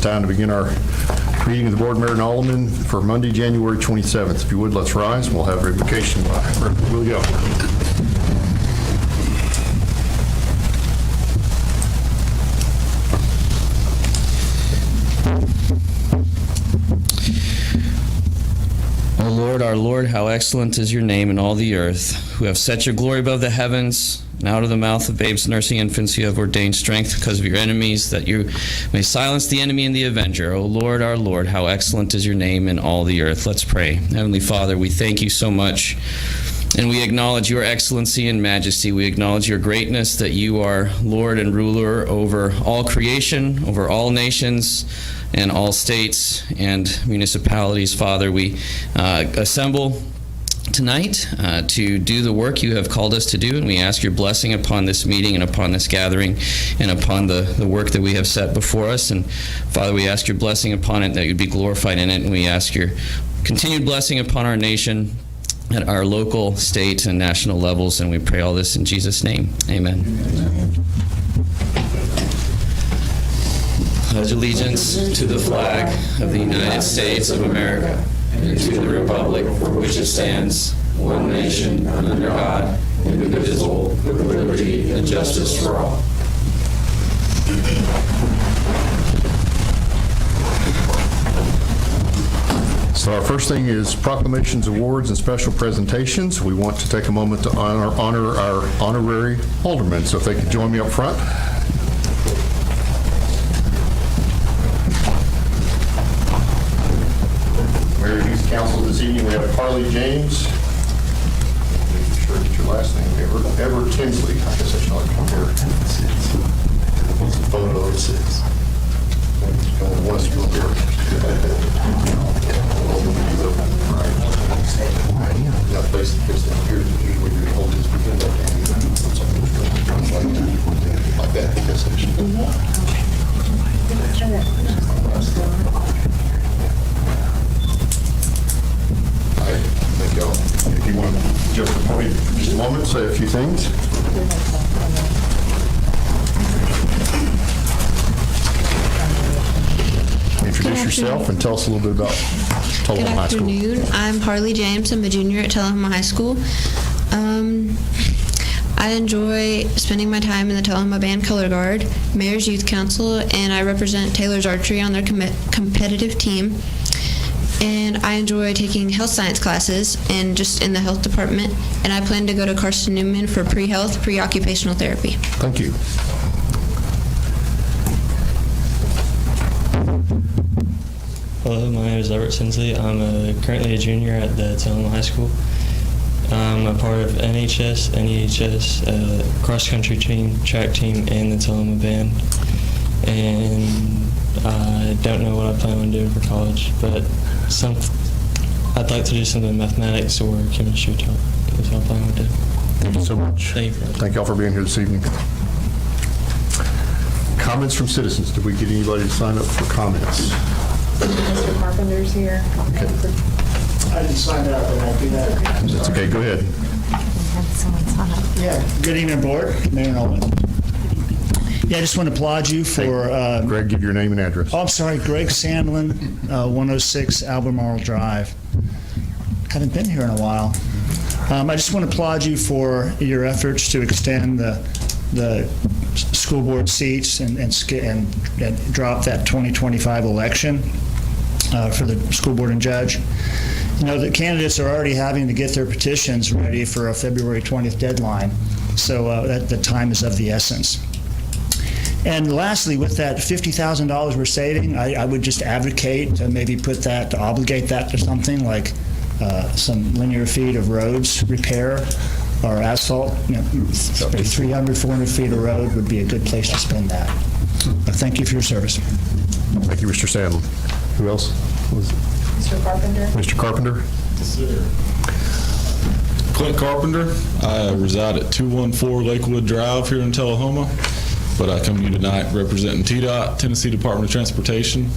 time to begin our meeting of the Board, Mayor, and Aldermen for Monday, January 27th. If you would, let's rise. We'll have revocation by Reverend Willie. O Lord, our Lord, how excellent is your name in all the earth, who have set your glory above the heavens, and out of the mouth of babes nursing infants you have ordained strength because of your enemies, that you may silence the enemy and the avenger. O Lord, our Lord, how excellent is your name in all the earth. Let's pray. Heavenly Father, we thank you so much, and we acknowledge your excellency and majesty. We acknowledge your greatness, that you are Lord and ruler over all creation, over all nations, and all states and municipalities. Father, we assemble tonight to do the work you have called us to do, and we ask your blessing upon this meeting and upon this gathering and upon the work that we have set before us. And Father, we ask your blessing upon it, that you'd be glorified in it, and we ask your continued blessing upon our nation at our local, state, and national levels, and we pray all this in Jesus' name. Amen. Amen. Pledge allegiance to the flag of the United States of America and to the republic for which it stands, one nation, under God, indivisible, with liberty and justice for all. So our first thing is proclamations, awards, and special presentations. We want to take a moment to honor our honorary aldermen. So if they could join me up front. Mayor and Youth Council this evening, we have Carly James. Make sure that your last name, Ever Tinsley. I guess I should not come here. Photos. Once you here. That place that fits down here, where you hold this weekend like that. Thank y'all. If you want just a moment, say a few things. Introduce yourself and tell us a little bit about Tullahoma High School. Good afternoon. I'm Harley James. I'm a junior at Tullahoma High School. I enjoy spending my time in the Tullahoma Band Color Guard, Mayor's Youth Council, and I represent Taylor's Archery on their competitive team. And I enjoy taking health science classes and just in the health department. And I plan to go to Carson Newman for pre-health, pre-occupational therapy. Thank you. Hello, my name is Everett Tinsley. I'm currently a junior at the Tullahoma High School. I'm a part of NHS, NEHS, cross-country team, track team, and the Tullahoma Band. And I don't know what I plan on doing for college, but I'd like to do something in mathematics or chemistry talk. That's what I plan on doing. Thank you so much. Thank you. Thank y'all for being here this evening. Comments from citizens. Did we get anybody to sign up for comments? Mr. Carpenter's here. Okay. I didn't sign up, but I'll do that. That's okay. Go ahead. Yeah. Good evening, Board. Mayor and Aldermen. Yeah, I just want to applaud you for... Greg, give your name and address. Oh, I'm sorry. Greg Sandlin, 106 Albemarle Drive. Haven't been here in a while. I just want to applaud you for your efforts to extend the school board seats and drop that 2025 election for the school board and judge. You know, the candidates are already having to get their petitions ready for a February 20th deadline, so the time is of the essence. And lastly, with that $50,000 we're saving, I would just advocate to maybe to obligate that to something like some linear feet of roads repair or asphalt. You know, 300, 400 feet of road would be a good place to spend that. But thank you for your service. Thank you, Mr. Sandlin. Who else? Mr. Carpenter. Mr. Carpenter. Clint Carpenter. I reside at 214 Lakewood Drive here in Tullahoma, but I come to you tonight representing TDOT, Tennessee Department of Transportation.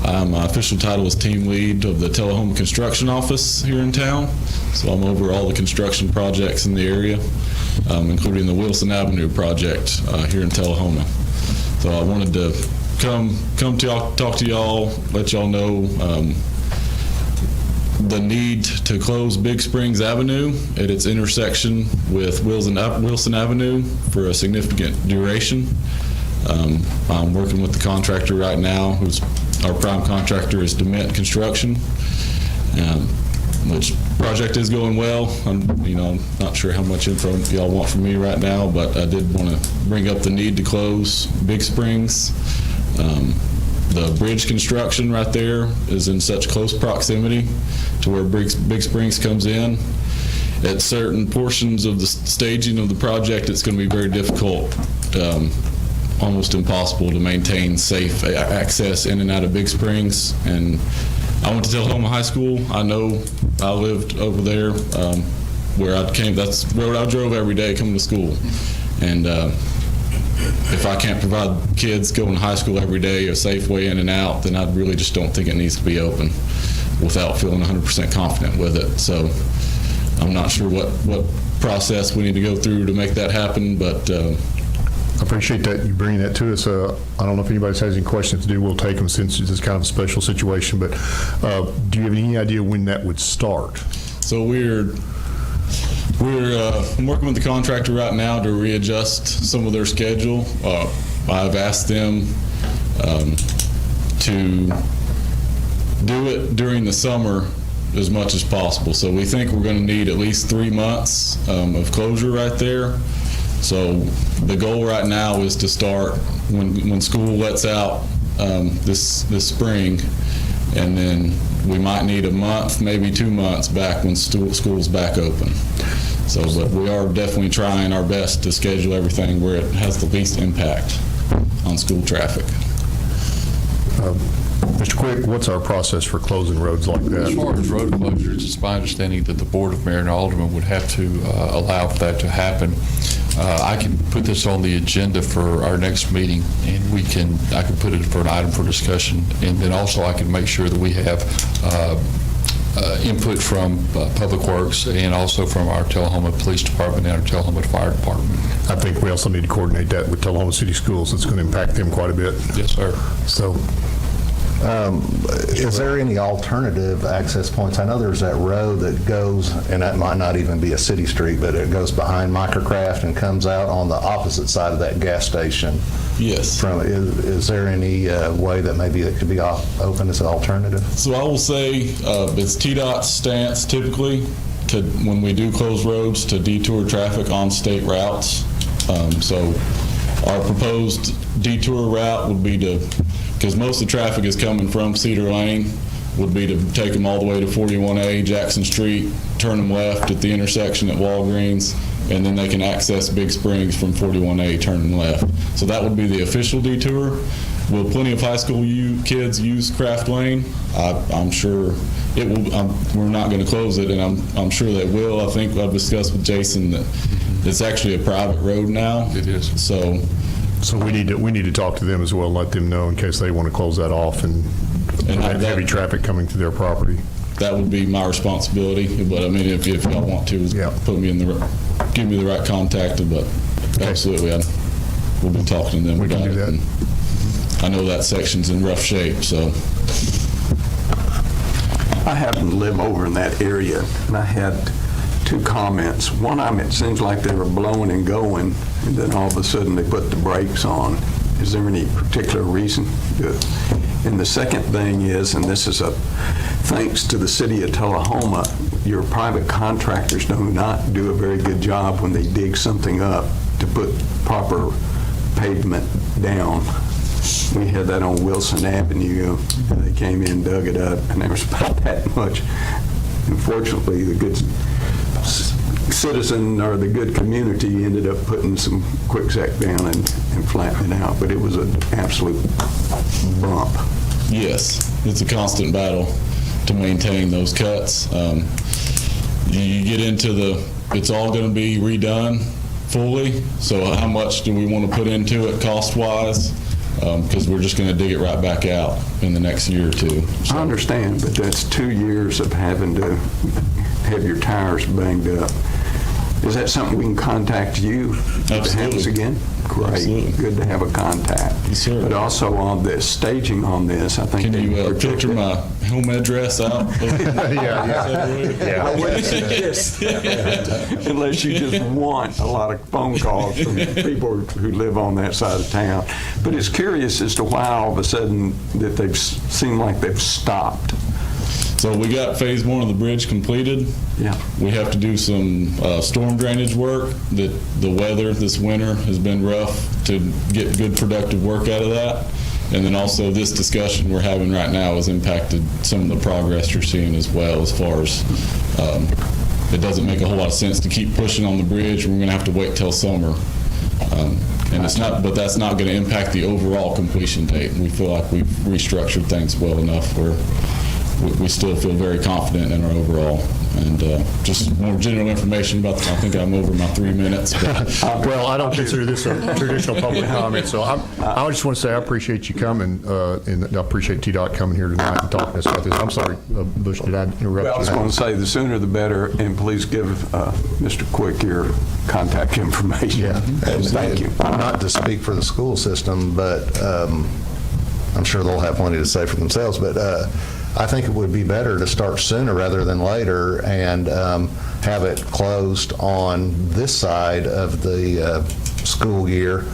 My official title is team lead of the Tullahoma Construction Office here in town, so I'm over all the construction projects in the area, including the Wilson Avenue project here in Tullahoma. So I wanted to come talk to y'all, let y'all know the need to close Big Springs Avenue at its intersection with Wilson Avenue for a significant duration. I'm working with the contractor right now, who's our prime contractor is Dement Construction, which project is going well. I'm not sure how much info y'all want from me right now, but I did want to bring up the need to close Big Springs. The bridge construction right there is in such close proximity to where Big Springs comes in. At certain portions of the staging of the project, it's going to be very difficult, almost impossible to maintain safe access in and out of Big Springs. And I went to Tullahoma High School. I know I lived over there where I came. That's where I drove every day coming to school. And if I can't provide kids going to high school every day a safe way in and out, then I really just don't think it needs to be open without feeling 100% confident with it. So I'm not sure what process we need to go through to make that happen, but I appreciate that you bringing that to us. I don't know if anybody has any questions to do. We'll take them since it's kind of a special situation, but do you have any idea when that would start? So we're working with the contractor right now to readjust some of their schedule. I've asked them to do it during the summer as much as possible. So we think we're going to need at least 3 months of closure right there. So the goal right now is to start when school lets out this spring, and then we might need a month, maybe 2 months back when school's back open. So, but we are definitely trying our best to schedule everything where it has the least impact on school traffic. Mr. Quick, what's our process for closing roads like that? As far as road closures, it's my understanding that the Board of Mayor and Aldermen would have to allow for that to happen. I can put this on the agenda for our next meeting, and I can put it for an item for discussion, and then also I can make sure that we have input from Public Works and also from our Tullahoma Police Department and our Tullahoma Fire Department. I think we also need to coordinate that with Tullahoma City Schools. It's going to impact them quite a bit. Yes, sir. So, is there any alternative access points? I know there's that road that goes, and that might not even be a city street, but it goes behind Microcraft and comes out on the opposite side of that gas station. Yes. Is there any way that maybe it could be open as an alternative? So I will say it's TDOT's stance typically when we do close roads to detour traffic on state routes. So our proposed detour route would be because most of the traffic is coming from Cedar Lane, would be to take them all the way to 41A Jackson Street, turn them left at the intersection at Walgreens, and then they can access Big Springs from 41A turning left. So that would be the official detour. Will plenty of high school kids use Craft Lane? I'm sure it will. We're not going to close it, and I'm sure they will. I think I've discussed with Jason that it's actually a private road now. It is. So we need to talk to them as well, let them know in case they want to close that off and have heavy traffic coming through their property. That would be my responsibility, but I mean, if y'all want to, put me give me the right contact, but absolutely, we'll be talking to them We about can do it. that. And I know that section's in rough shape, so. I happen to live over in that area, and I had 2 comments. One of them, it seems like they were blowing and going, and then all of a sudden they put the brakes on. Is there any particular reason? Good. And the second thing is, and this is thanks to the city of Tullahoma, your private contractors do not do a very good job when they dig something up to put proper pavement down. We had that on Wilson Avenue. They came in, dug it up, and there was about that much. Unfortunately, the good citizen or the good community ended up putting some quicksack down and flattening it out, but it was an absolute bump. Yes, it's a constant battle to maintain those cuts. You get into it's all going to be redone fully, so how much do we want to put into it cost-wise? Because we're just going to dig it right back out in the next year or two. So. I understand, but that's 2 years of having to have your tires banged up. Is that something we can contact you if it happens Absolutely. again? Great. Absolutely. Good to have a contact. Yes, sir. But also on this, staging on this, I think. Can they you protect picture it. my home address out? I wouldn't suggest that, unless you just want a lot of phone calls from people who live on that side of town. But it's curious as to why all of a sudden that they've seemed like they've stopped. So we got phase 1 of the bridge completed. Yeah. We have to do some storm drainage work. That the weather this winter has been rough to get good productive work out of that. And then also this discussion we're having right now has impacted some of the progress you're seeing as well, as far as it doesn't make a whole lot of sense to keep pushing on the bridge. We're going to have to wait till summer. And it's not, but that's not going to impact the overall completion date. We feel like we've restructured things well enough where we still feel very confident in our overall. And just more general information about I think I'm over my 3 minutes. But Well, I don't consider this a traditional public comment, so I just want to say I appreciate you coming, and I appreciate TDOT coming here tonight and talking to us about this. I'm sorry, Bush, did I interrupt you? Well, I was going to say, the sooner the better, and please give Mr. Quick your contact information. Yeah. Thank you. Not to speak for the school system, but I'm sure they'll have plenty to say for themselves, but I think it would be better to start sooner rather than later and have it closed on this side of the school year,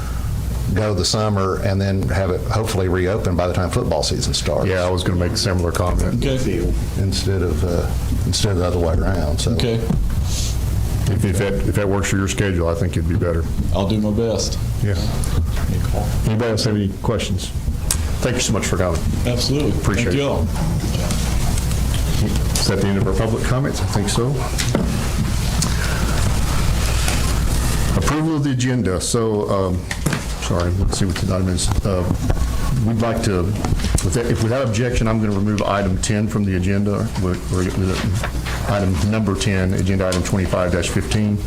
go the summer, and then have it hopefully reopen by the time football season starts. Yeah, I was going to make a similar comment. okay. Instead of the other way around, so. Okay. If that works for your schedule, I think it'd be better. I'll do my best. Yeah. Anybody else have any questions? Thank you so much for coming. Absolutely. Appreciate Thank it. you all. Is that the end of our public comments? I think so. Approval of the agenda. So, sorry, let's see what the item is. We'd like to, if without objection, I'm going to remove item 10 from the agenda. Item number 10, agenda item 25-15.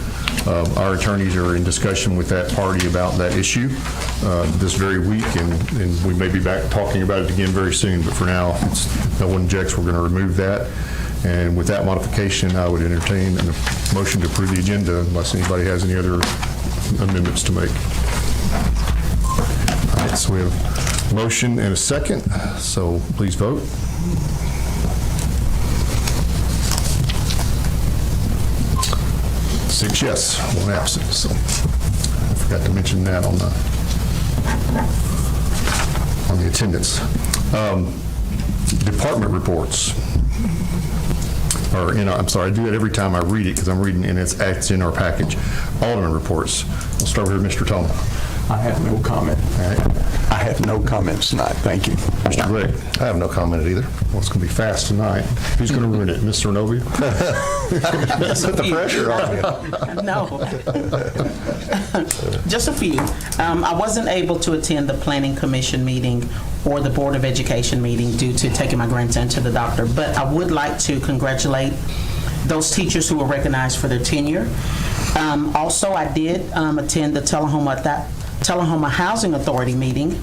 Our attorneys are in discussion with that party about that issue this very week, and we may be back talking about it again very soon, but for now, if no one objects, we're going to remove that. And with that modification, I would entertain a motion to approve the agenda unless anybody has any other amendments to make. All right, so we have a motion and a second, so please vote. Six yes, one absent, so I forgot to mention that on the attendance. Department reports. Or, I'm sorry, I do it every time I read it because I'm reading and it's in our package. Alderman reports. We'll start with Mr. Tullahoma. I have no comment. All right. I have no comments tonight. Thank you. Mr. Gregg. I have no comment either. Well, it's going to be fast tonight. Who's going to ruin it? Mr. Novia? Put the pressure on you. No. Just a few. I wasn't able to attend the Planning Commission meeting or the Board of Education meeting due to taking my grandson to the doctor, but I would like to congratulate those teachers who were recognized for their tenure. Also, I did attend the Tullahoma Housing Authority meeting,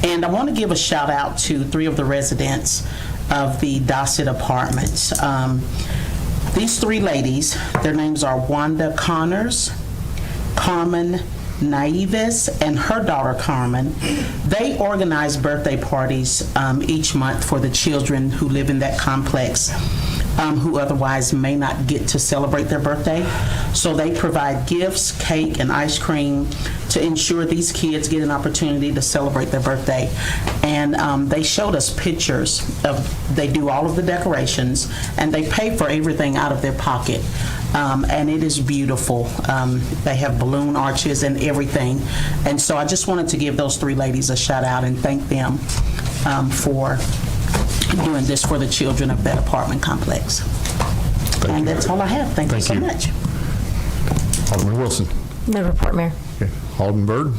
and I want to give a shout out to 3 of the residents of the Dossett Apartments. These 3 ladies, their names are Wanda Connors, Carmen Naives, and her daughter Carmen. They organize birthday parties each month for the children who live in that complex who otherwise may not get to celebrate their birthday. So they provide gifts, cake, and ice cream to ensure these kids get an opportunity to celebrate their birthday. And they showed us pictures they do all of the decorations, and they pay for everything out of their pocket. And it is beautiful. They have balloon arches and everything. And so I just wanted to give those 3 ladies a shout out and thank them for doing this for the children of that apartment complex. And that's all I have. Thank you so much. Alderman Wilson. No report, Mayor. Okay. Alderman Byrd.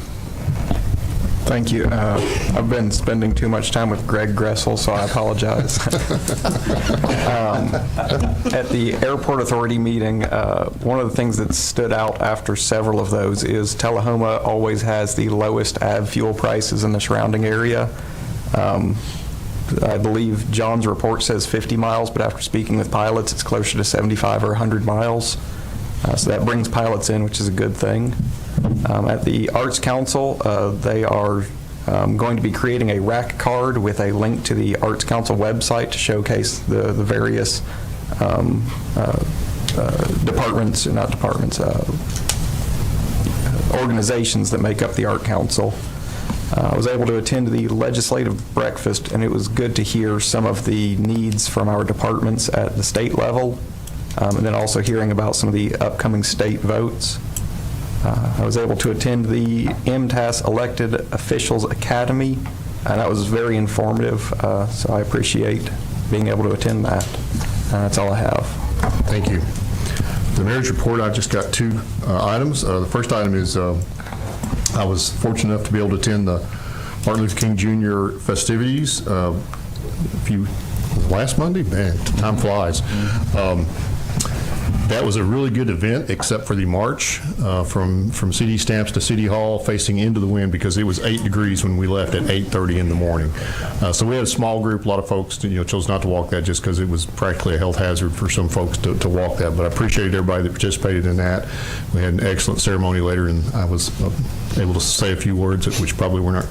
Thank you. I've been spending too much time with Greg Gressel, so I apologize. At the Airport Authority meeting, one of the things that stood out after several of those is Tullahoma always has the lowest av fuel prices in the surrounding area. I believe John's report says 50 miles, but after speaking with pilots, it's closer to 75 or 100 miles. So that brings pilots in, which is a good thing. At the Arts Council, they are going to be creating a rack card with a link to the Arts Council website to showcase the various organizations that make up the Art Council. I was able to attend the legislative breakfast, and it was good to hear some of the needs from our departments at the state level, and then also hearing about some of the upcoming state votes. I was able to attend the MTAS Elected Officials Academy, and that was very informative, so I appreciate being able to attend that. That's all I have. Thank you. The mayor's report, I've just got two items. The first item is I was fortunate enough to be able to attend the Martin Luther King Jr. festivities last Monday. Man, time flies. That was a really good event, except for the march from CD Stamps to City Hall facing into the wind, because it was 8 degrees when we left at 8:30 in the morning. So we had a small group. A lot of folks chose not to walk that just because it was practically a health hazard for some folks to walk that. But I appreciated everybody that participated in that. We had an excellent ceremony later, and I was able to say a few words, which probably were not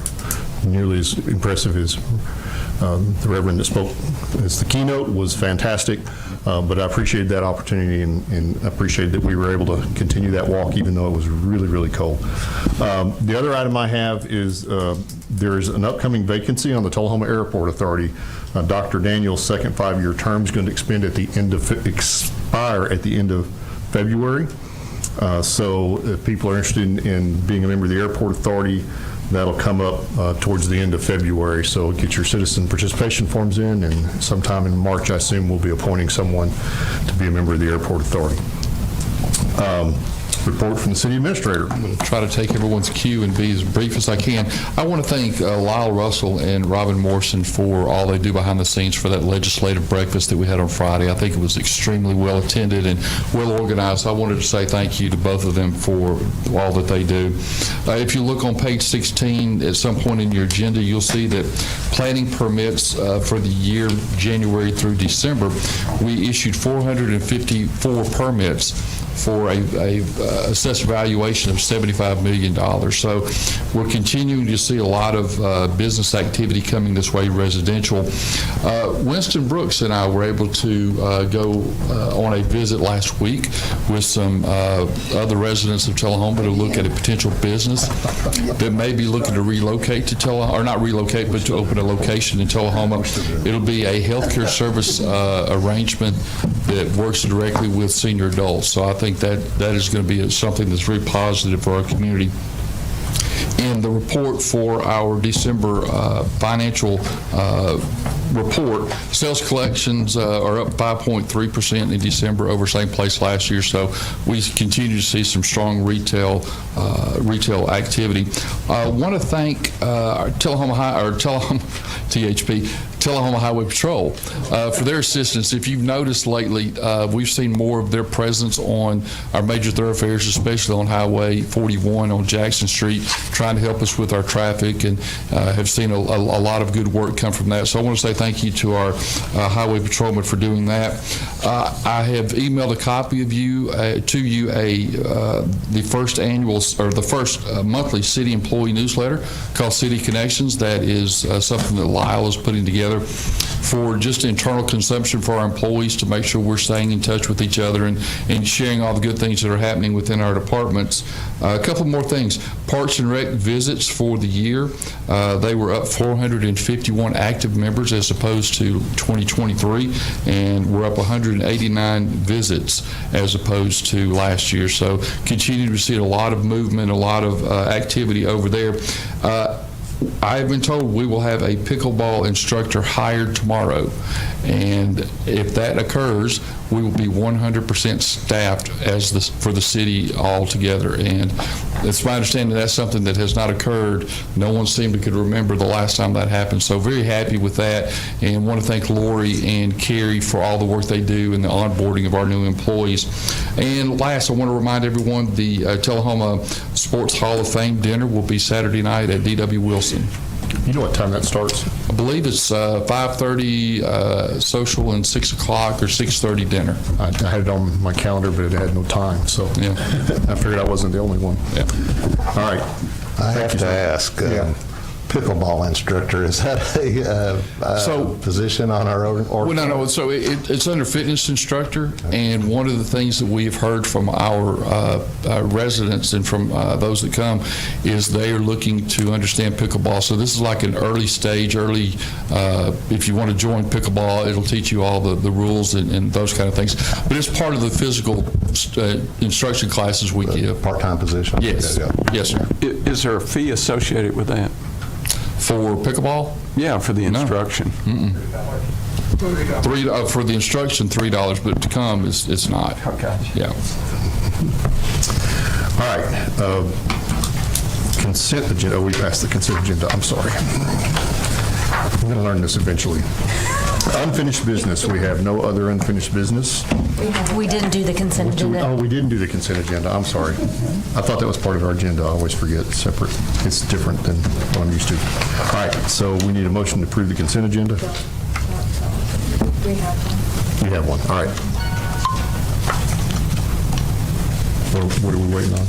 nearly as impressive as the Reverend that spoke as the keynote. Was fantastic, but I appreciated that opportunity and appreciated that we were able to continue that walk even though it was really, really cold. The other item I have is there's an upcoming vacancy on the Tullahoma Airport Authority. Dr. Daniel's second 5-year term is going to expire at the end of February. So if people are interested in being a member of the Airport Authority, that'll come up towards the end of February. So get your citizen participation forms in, and sometime in March, I assume, we'll be appointing someone to be a member of the Airport Authority. Report from the city administrator. I'm going to try to take everyone's cue and be as brief as I can. I want to thank Lyle Russell and Robin Morrison for all they do behind the scenes for that legislative breakfast that we had on Friday. I think it was extremely well attended and well organized. I wanted to say thank you to both of them for all that they do. If you look on page 16, at some point in your agenda, you'll see that planning permits for the year January through December, we issued 454 permits for a assessed valuation of $75 million. So we're continuing to see a lot of business activity coming this way, residential. Winston Brooks and I were able to go on a visit last week with some other residents of Tullahoma to look at a potential business that may be looking to relocate to Tullahoma, or not relocate, but to open a location in Tullahoma. It'll be a healthcare service arrangement that works directly with senior adults. So I think that is going to be something that's very positive for our community. And the report for our December financial report, sales collections are up 5.3% in December over same place last year. So we continue to see some strong retail activity. I want to thank Tullahoma Highway Patrol for their assistance. If you've noticed lately, we've seen more of their presence on our major thoroughfares, especially on Highway 41 on Jackson Street, trying to help us with our traffic, and have seen a lot of good work come from that. So I want to say thank you to our highway patrolmen for doing that. I have emailed a copy of the first annual, or the first monthly city employee newsletter called City Connections. That is something that Lyle is putting together for just internal consumption for our employees, to make sure we're staying in touch with each other and sharing all the good things that are happening within our departments. A couple more things. Parks and Rec visits for the year, they were up 451 active members as opposed to 2023, and we're up 189 visits as opposed to last year. So continue to see a lot of movement, a lot of activity over there. I have been told we will have a pickleball instructor hired tomorrow, and if that occurs, we will be 100% staffed for the city altogether. And it's my understanding that's something that has not occurred. No one seemed to could remember the last time that happened. So very happy with that, and want to thank Lori and Carrie for all the work they do in the onboarding of our new employees. And last, I want to remind everyone the Tullahoma Sports Hall of Fame dinner will be Saturday night at D.W. Wilson. You know what time that starts? I believe it's 5:30 social and 6 o'clock or 6:30 dinner. I had it on my calendar, but it had no time, so Yeah. I figured I wasn't the only one. Yeah. All right. I have to ask, pickleball instructor, is that a position on our Well, no. So it's under fitness instructor, and one of the things that we have heard from our residents and from those that come is they are looking to understand pickleball. So this is like an early stage, if you want to join pickleball, it'll teach you all the rules and those kind of things. But it's part of the physical instruction classes we give. Part-time position? Yes. Yes, sir. Is there a fee associated with that? For pickleball? Yeah, for the instruction. For the instruction, $3, but to come, it's not. Yeah. All right. Consent agenda. Oh, we passed the consent agenda. I'm sorry. I'm going to learn this eventually. Unfinished business. We have no other unfinished business. We didn't do the consent agenda. Oh, we didn't do the consent agenda. I'm sorry. I thought that was part of our agenda. I always forget. It's separate. It's different than what I'm used to. All right. So we need a motion to approve the consent agenda. We have one. We have one. All right. What are we waiting on?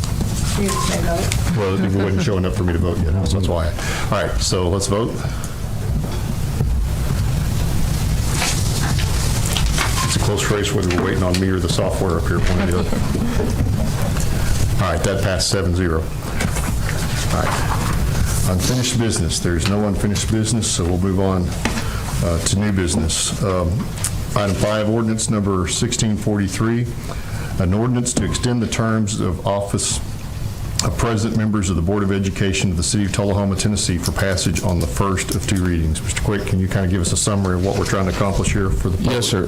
You say vote. Well, people wasn't showing up for me to vote yet, so that's why. All right, so let's vote. It's a close race whether we're waiting on me or the software up here, one or the other. All right, that passed 7-0. All right. Unfinished business. There's no unfinished business, so we'll move on to new business. Item 5, ordinance number 1643, an ordinance to extend the terms of office of present members of the Board of Education of the City of Tullahoma, Tennessee for passage on the first of 2 readings. Mr. Quick, can you kind of give us a summary of what we're trying to accomplish here for the public? Yes, sir.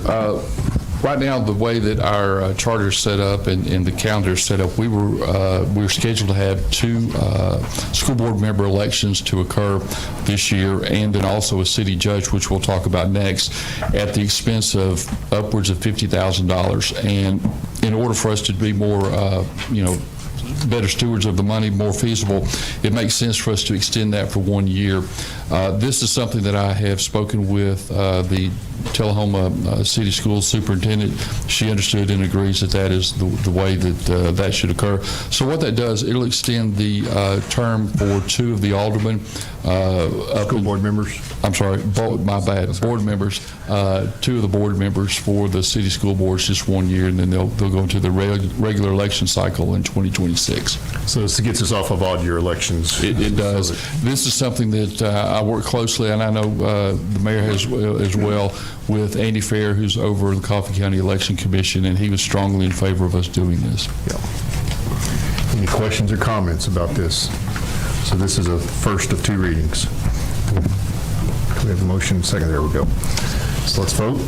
Right now, the way that our charter is set up and the calendar is set up, we were scheduled to have 2 school board member elections to occur this year, and then also a city judge, which we'll talk about next, at the expense of upwards of $50,000. And in order for us to be more, better stewards of the money, more feasible, it makes sense for us to extend that for 1 year. This is something that I have spoken with the Tullahoma City Schools Superintendent. She understood and agrees that that is the way that that should occur. So what that does, it'll extend the term for 2 of the aldermen. School board members? I'm sorry, my bad, board members, 2 of the board members for the city school boards, just 1 year, and then they'll go into the regular election cycle in 2026. So this gets us off of odd year elections. It does. This is something that I work closely, and I know the mayor has as well, with Andy Fair, who's over the Coffee County Election Commission, and he was strongly in favor of us doing this. Yeah. Any questions or comments about this? So this is a first of 2 readings. We have a motion, second. There we go. So let's vote.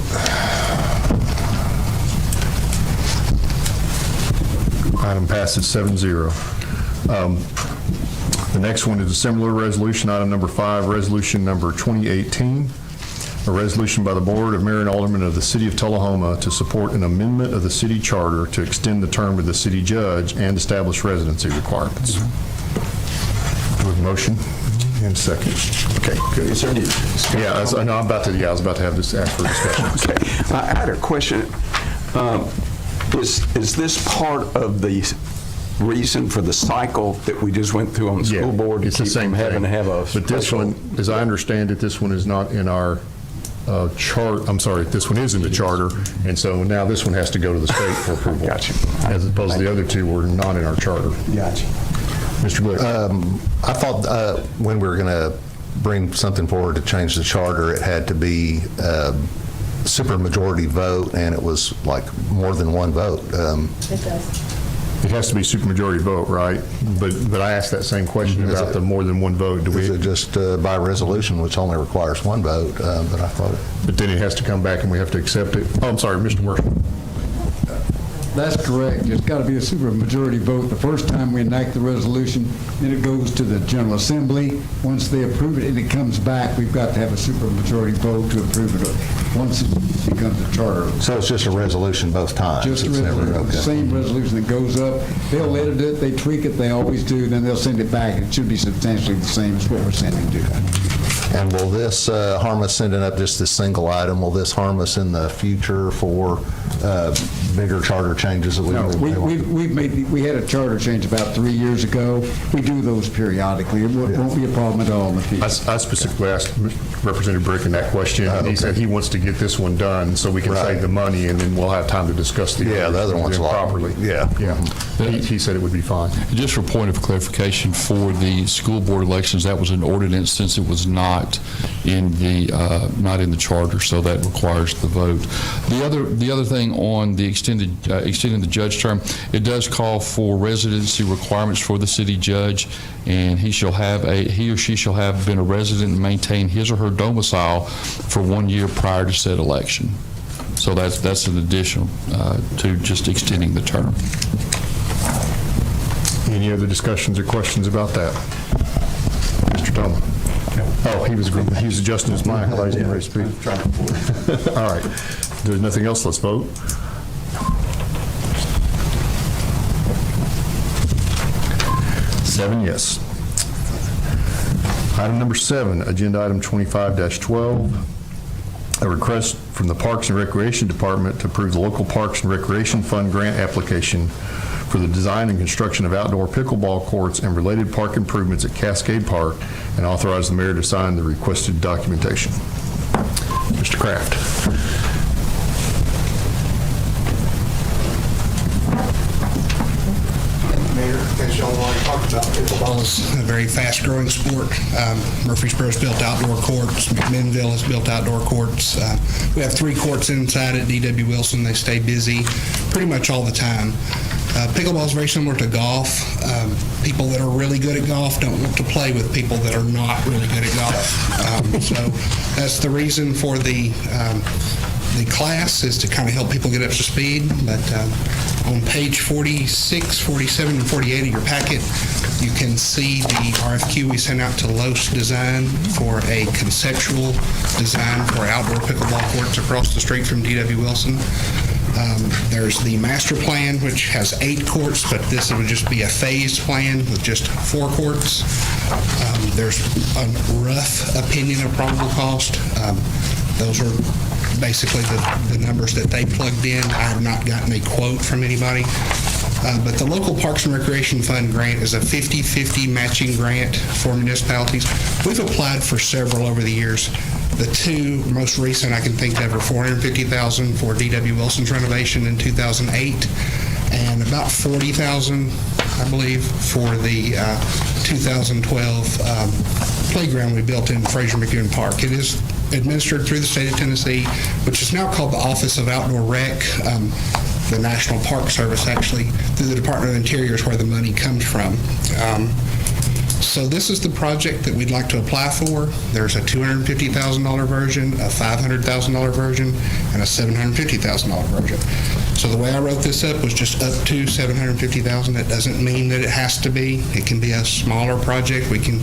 Item passes 7-0. The next one is a similar resolution, item number 5, resolution number 2018, a resolution by the Board of Mayor and Aldermen of the City of Tullahoma to support an amendment of the city charter to extend the term of the city judge and establish residency requirements. With motion and second. Okay, good. Is there any discussion? Yeah, I was about to have this ask for discussion. Okay, I had a question. Is this part of the reason for the cycle that we just went through on the school board? It's the same thing. Having to have a But this one, as I understand it, this one is not in our chart. I'm sorry, this one is in the charter, and so now this one has to go to the state for approval. Gotcha. As opposed to the other 2 were not in our charter. Gotcha. Mr. Glick. I thought when we were going to bring something forward to change the charter, it had to be supermajority vote, and it was like more than 1 vote. It does. It has to be supermajority vote, right? But I asked that same question about the more than 1 vote. Is it just by resolution, which only requires 1 vote? But I thought But then it has to come back and we have to accept it. Oh, I'm sorry, Mr. Worsham. That's correct. It's got to be a supermajority vote the first time we enact the resolution. Then it goes to the General Assembly. Once they approve it and it comes back, we've got to have a supermajority vote to approve it once it becomes a charter. so. It's just a resolution both times. Just a It's never- resolution, the okay. same resolution that goes up. They'll edit it, they tweak it, they always do, then they'll send it back. It should be substantially the same as what we're sending to. And will this harm us, sending up just this single item, will this harm us in the future for bigger charter changes that we No, may want? we had a charter change about 3 years ago. We do those periodically. It won't be a problem at all in the future. I specifically asked Representative Bricken that question, and he said he wants to get this one done so we can save the money, and then we'll have time to discuss the other ones properly. Yeah. He said it would be fine. Just for point of clarification, for the school board elections, that was an ordinance since it was not in the charter, so that requires the vote. The other thing on the extending the judge term, it does call for residency requirements for the city judge, and he or she shall have been a resident and maintain his or her domicile for 1 year prior to said election. So that's an additional to just extending the term. Any other discussions or questions about that? Mr. Tillman? Oh, he was adjusting his mic. All right. If there's nothing else, let's vote. Seven yes. Item number 7, agenda item 25-12, a request from the Parks and Recreation Department to approve the local Parks and Recreation Fund grant application for the design and construction of outdoor pickleball courts and related park improvements at Cascade Park, and authorize the mayor to sign the requested documentation. Mr. Kraft. Mayor, as y'all already talked about, pickleball is a very fast-growing sport. Murfreesboro's built outdoor courts. McMinnville has built outdoor courts. We have 3 courts inside at D.W. Wilson. They stay busy pretty much all the time. Pickleball is very similar to golf. People that are really good at golf don't want to play with people that are not really good at golf. So that's the reason for the class, is to kind of help people get up to speed. But on page 46, 47, and 48 of your packet, you can see the RFQ we sent out to Los Design for a conceptual design for outdoor pickleball courts across the street from D.W. Wilson. There's the master plan, which has 8 courts, but this would just be a phased plan with just 4 courts. There's a rough opinion of probable cost. Those are basically the numbers that they plugged in. I have not gotten a quote from anybody. But the local Parks and Recreation Fund grant is a 50-50 matching grant for municipalities. We've applied for several over the years. The 2 most recent I can think of are $450,000 for D.W. Wilson's renovation in 2008, and about $40,000, I believe, for the 2012 playground we built in Fraser McGoon Park. It is administered through the state of Tennessee, which is now called the Office of Outdoor Rec. The National Park Service, actually, through the Department of Interior, is where the money comes from. So this is the project that we'd like to apply for. There's a $250,000 version, a $500,000 version, and a $750,000 version. So the way I wrote this up was just up to $750,000. That doesn't mean that it has to be. It can be a smaller project. We can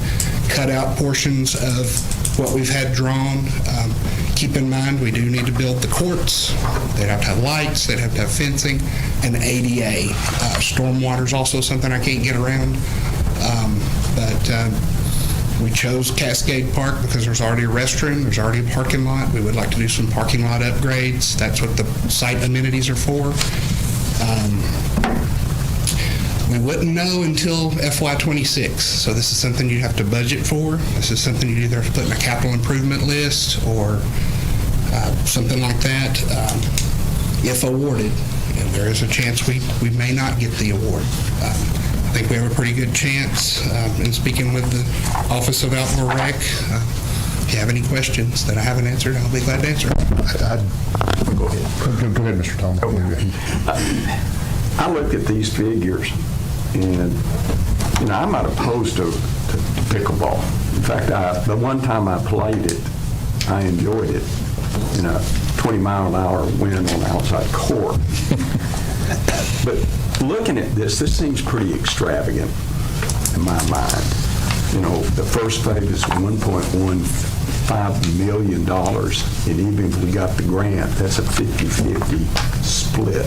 cut out portions of what we've had drawn. Keep in mind, we do need to build the courts. They'd have to have lights, they'd have to have fencing, and ADA. Stormwater is also something I can't get around. But we chose Cascade Park because there's already a restroom, there's already a parking lot. We would like to do some parking lot upgrades. That's what the site amenities are for. We wouldn't know until FY26, so this is something you have to budget for. This is something you either have to put in a capital improvement list or something like that. If awarded, and there is a chance we may not get the award. I think we have a pretty good chance in speaking with the Office of Outdoor Rec. If you have any questions that I haven't answered, I'll be glad to answer. Go ahead, Mr. Thomas. I looked at these figures, and I'm not opposed to pickleball. In fact, the one time I played it, I enjoyed it in a 20-mile-an-hour wind on the outside court. But looking at this seems pretty extravagant in my mind. The first phase is $1.15 million, and even if we got the grant, that's a 50-50 split.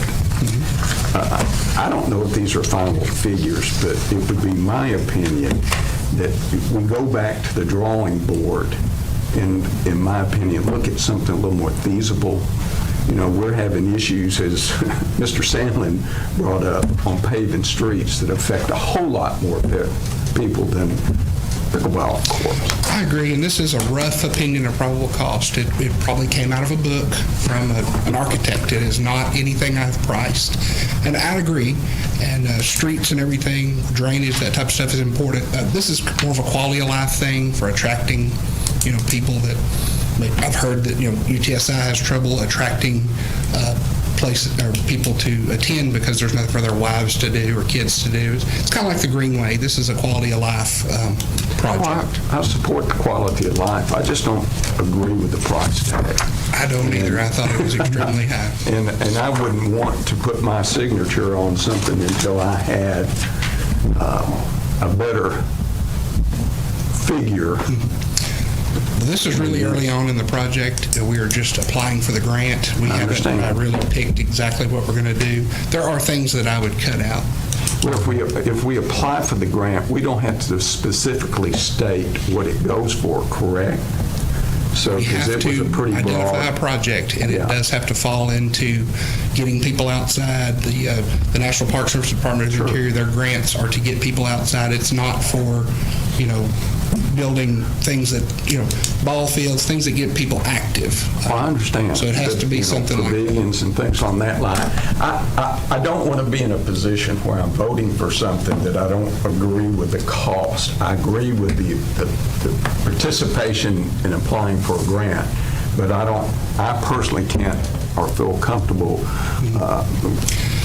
I don't know if these are final figures, but it would be my opinion that if we go back to the drawing board in my opinion, look at something a little more feasible. You know, we're having issues, as Mr. Sandlin brought up, on paving streets that affect a whole lot more people than pickleball courts. I agree, and this is a rough opinion of probable cost. It probably came out of a book from an architect. It is not anything I've priced. And I agree, and streets and everything, drainage, that type of stuff is important. This is more of a quality of life thing for attracting, you know, people that, I've heard that, you know, UTSI has trouble attracting places or people to attend because there's nothing for their wives to do or kids to do. It's kind of like the Greenway. This is a quality of life project. Well, I support the quality of life. I just don't agree with the price tag. I don't either. I thought it was extremely high. And I wouldn't want to put my signature on something until I had a better figure. This is really early on in the project. We are just applying for the grant. We haven't really picked exactly what we're going to do. There are things that I would cut out. Well, if we apply for the grant, we don't have to specifically state what it goes for, correct? So, We because have it was a to pretty identify a broad. project, and Yeah. it does have to fall into getting people outside. The National Park Service Department of the Interior, their grants are to get people outside. It's not for, you know, building things that, you know, ball fields, things that get people active. Well, I understand. So it has to be You know, something like that. pavilions and things on that line. I don't want to be in a position where I'm voting for something that I don't agree with the cost. I agree with the participation in applying for a grant, but I personally can't or feel comfortable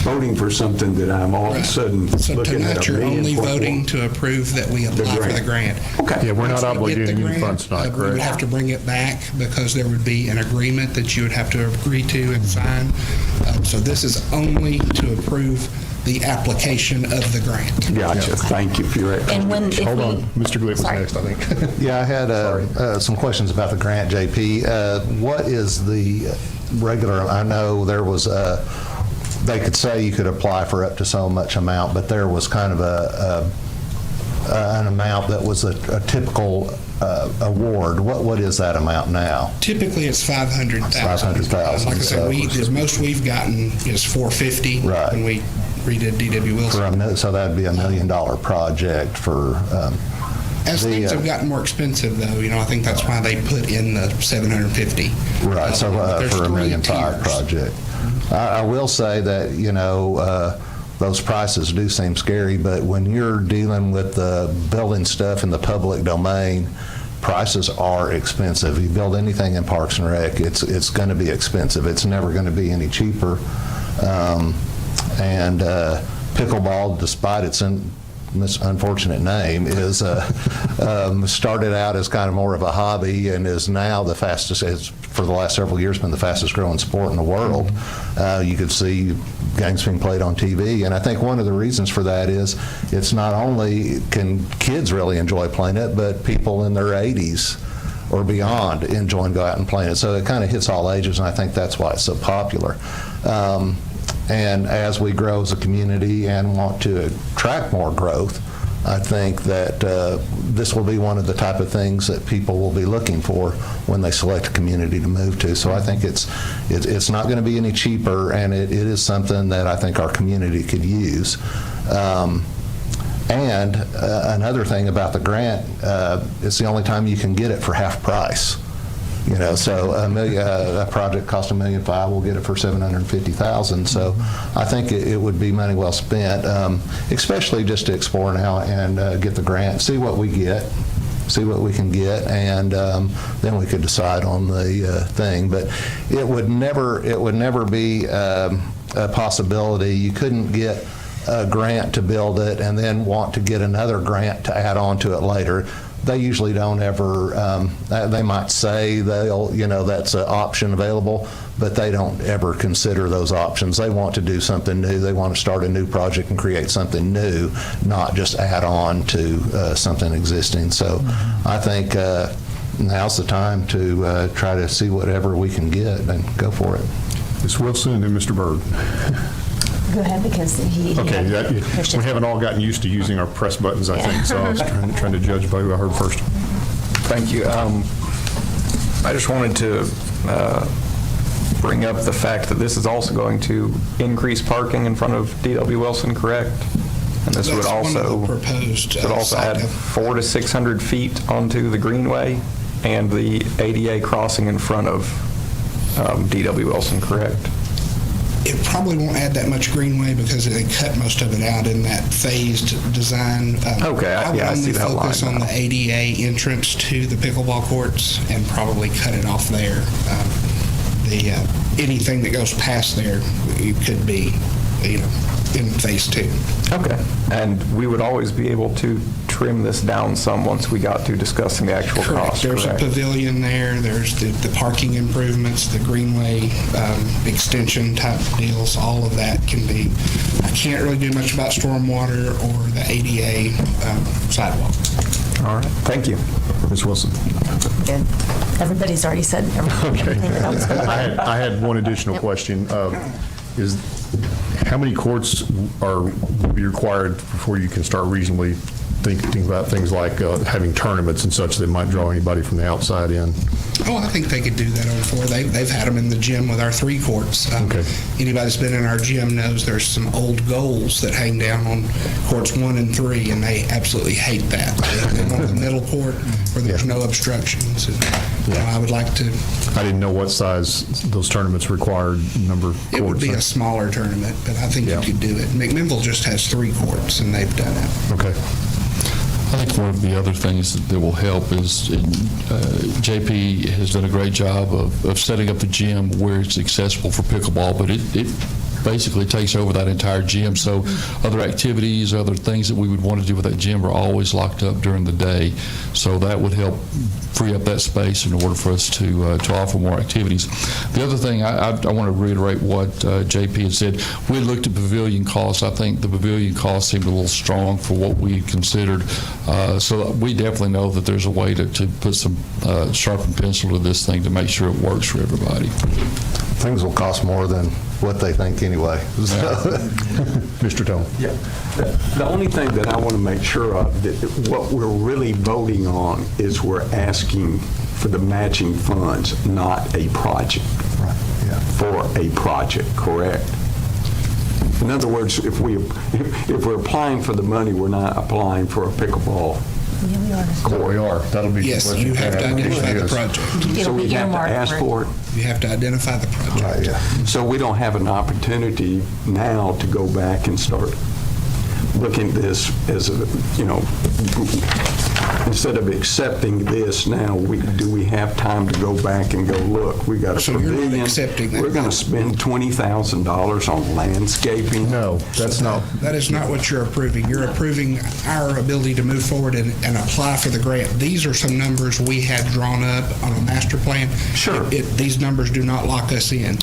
voting for something that I'm all of a sudden So looking at tonight, a you're million only for. voting to approve that we apply for the grant. Okay. Yeah, we're not Once we get obligating the any grant, funds tonight, We would correct? have to bring it back because there would be an agreement that you would have to agree to and sign. So this is only to approve the application of the grant. Gotcha. Thank you for your And when, if Hold we- on, Mr. Glick was Sorry. next, I think. Yeah, I had some questions about the grant, JP. What is the regular, I know there was, they could say you could apply for up to so much amount, but there was kind of an amount that was a typical award. What is that amount now? Typically, it's $500,000. $500,000, Like I said, the most we've gotten is $450,000 Right. when we redid D.W. Wilson. So that'd be $1 million project for, As things have gotten more expensive, though, you know, I think that's why they put in the $750,000. right, so There's for a $1 million three tiers. project. I will say that, you know, those prices do seem scary, but when you're dealing with building stuff in the public domain, prices are expensive. You build anything in Parks and Rec, it's going to be expensive. It's never going to be any cheaper. And pickleball, despite its unfortunate name, is started out as kind of more of a hobby and is now the fastest, for the last several years, been the fastest growing sport in the world. You could see games being played on TV, and I think one of the reasons for that is it's not only can kids really enjoy playing it, but people in their 80s or beyond enjoying going out and playing it. So it kind of hits all ages, and I think that's why it's so popular. And as we grow as a community and want to attract more growth, I think that this will be one of the type of things that people will be looking for when they select a community to move to. So I think it's not going to be any cheaper, and it is something that I think our community could use. And another thing about the grant, it's the only time you can get it for half price. You know, so a project cost $1.5 million, we'll get it for $750,000. So I think it would be money well spent, especially just to explore now and get the grant, see what we get, see what we can get, and then we could decide on the thing. But it would never be a possibility. You couldn't get a grant to build it and then want to get another grant to add on to it later. They usually don't ever, they might say they'll, you know, that's an option available, but they don't ever consider those options. They want to do something new. They want to start a new project and create something new, not just add on to something existing. So I think now's the time to try to see whatever we can get and go for it. Ms. Wilson and then Mr. Byrd. Go ahead, because he Okay, had questions. we haven't all gotten used to using our press buttons, I think, so I was trying to judge by who I heard first. Thank you. I just wanted to bring up the fact that this is also going to increase parking in front of D.W. Wilson, correct? And this would That's one also, of the proposed, would also add 400 to 600 feet onto the greenway and the ADA crossing in front of D.W. Wilson, correct? It probably won't add that much greenway because they cut most of it out in that phased design. Okay, I see that line I would only focus on the ADA entrance to the pickleball courts and probably cut it off there. Anything that goes past there, it could be, in phase 2. Okay. And we would always be able to trim this down some once we got to discussing the actual cost, There's correct? a pavilion there, there's the parking improvements, the greenway extension type deals, all of that can be, I can't really do much about stormwater or the ADA sidewalk. All right, thank you. Ms. Wilson. Good. Everybody's already said everything. Okay. I had one additional question. How many courts will be required before you can start reasonably thinking about things like having tournaments and such that might draw anybody from the outside in? Oh, I think they could do that on 4. They've had them in the gym with our 3 courts. Okay. Anybody that's been in our gym knows there's some old goals that hang down on courts 1 and 3, and they absolutely hate that. They want the middle court where there's no obstructions. And, I would like to. I didn't know what size those tournaments required, number of courts. It would be a smaller tournament, but I think you could do it. McMinnville just has 3 courts, and they've done it. Okay. I think one of the other things that will help is JP has done a great job of setting up the gym where it's accessible for pickleball, but it basically takes over that entire gym. So other activities, other things that we would want to do with that gym are always locked up during the day. So that would help free up that space in order for us to offer more activities. The other thing, I want to reiterate what JP had said. We looked at pavilion costs. I think the pavilion costs seemed a little strong for what we considered. So we definitely know that there's a way to put some sharpened pencil to this thing to make sure it works for everybody. Things will cost more than what they think anyway. Mr. Tone. Yeah. The only thing that I want to make sure of, that what we're really voting on is we're asking for the matching funds, not a project. Right. Yeah. For a project, correct? In other words, if we're applying for the money, we're not applying for a pickleball court. We are. That'll be. Yes, you have to identify the project. So we have to ask for it? You have to identify the project. Right, yeah. So we don't have an opportunity now to go back and start looking at this as a, instead of accepting this now, do we have time to go back and go, look, we got a pavilion. You're not accepting that. We're going to spend $20,000 on landscaping. No, that's not. That is not what you're approving. You're approving our ability to move forward and apply for the grant. These are some numbers we had drawn up on a master plan. Sure. These numbers do not lock us in.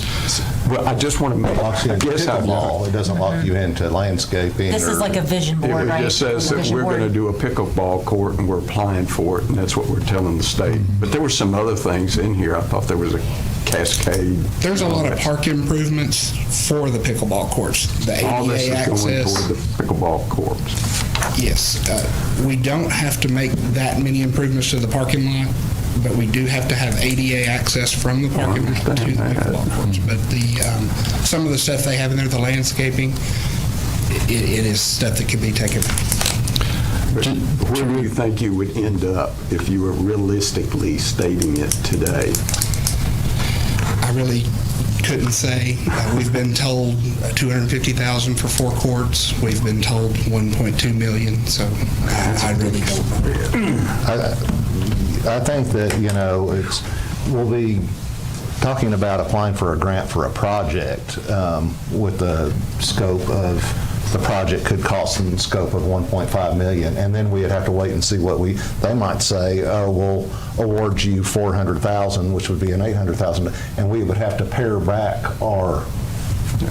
Well, I just want to make, Locks you into pickleball. It doesn't lock you into landscaping. This is like a vision board, right? It just says that we're going to do a pickleball court and we're applying for it, and that's what we're telling the state. But there were some other things in here. I thought there was a cascade. There's a lot of park improvements for the pickleball courts. The All this ADA is going access. toward the pickleball courts. Yes. We don't have to make that many improvements to the parking lot, but we do have to have ADA access from the parking lot to the pickleball courts. But some of the stuff they have in there, the landscaping, it is stuff that can be taken. But where do you think you would end up if you were realistically stating it today? I really couldn't say. We've been told $250,000 for 4 courts. We've been told $1.2 million. So I really don't know. I think that, we'll be talking about applying for a grant for a project with the scope of the project could cost in the scope of $1.5 million, and then we'd have to wait and see what they might say, oh, we'll award you $400,000, which would be an $800,000, and we would have to pare back our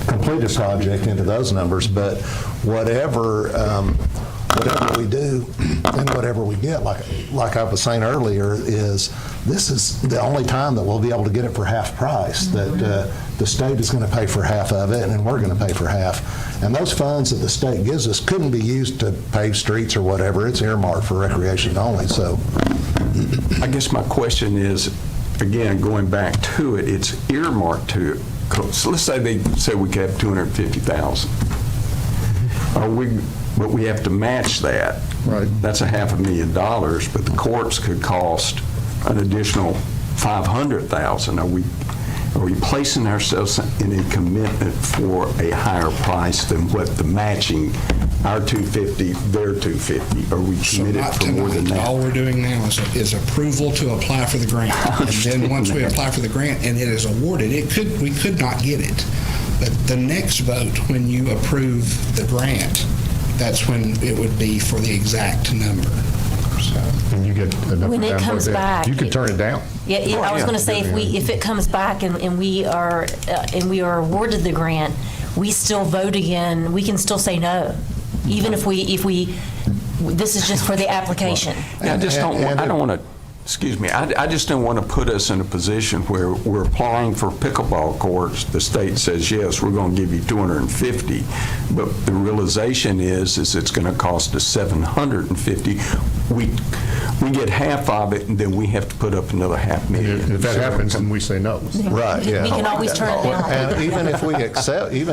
completed project into those numbers. But whatever we do and whatever we get, like I was saying earlier, is this is the only time that we'll be able to get it for half price, that the state is going to pay for half of it, and then we're going to pay for half. And those funds that the state gives us couldn't be used to pave streets or whatever. It's earmarked for recreation only. So I guess my question is, again, going back to it, it's earmarked to, so let's say they say we could have 250,000. But we have to match that. Right. That's $500,000, but the courts could cost an additional 500,000. Are we placing ourselves in a commitment for a higher price than what the matching, our 250, their 250? Are we committed Not for more than tonight. that? All we're doing now is approval to apply for the grant. And then once we apply for the grant and it is awarded, we could not get it. But the next vote, when you approve the grant, that's when it would be for the exact number. So. And you get enough When it down comes vote there. back, You can turn it down. Yeah, I was going to say, if it comes back and we are awarded the grant, we still vote again. We can still say no, even if we this is just for the application. I just don't want to. Excuse me. I just don't want to put us in a position where we're applying for pickleball courts. The state says, yes, we're going to give you 250, but the realization is it's going to cost us 750. We get half of it, and then we have to put up another $500,000. If that happens, then we say no. Right, yeah. We can always turn it down. And even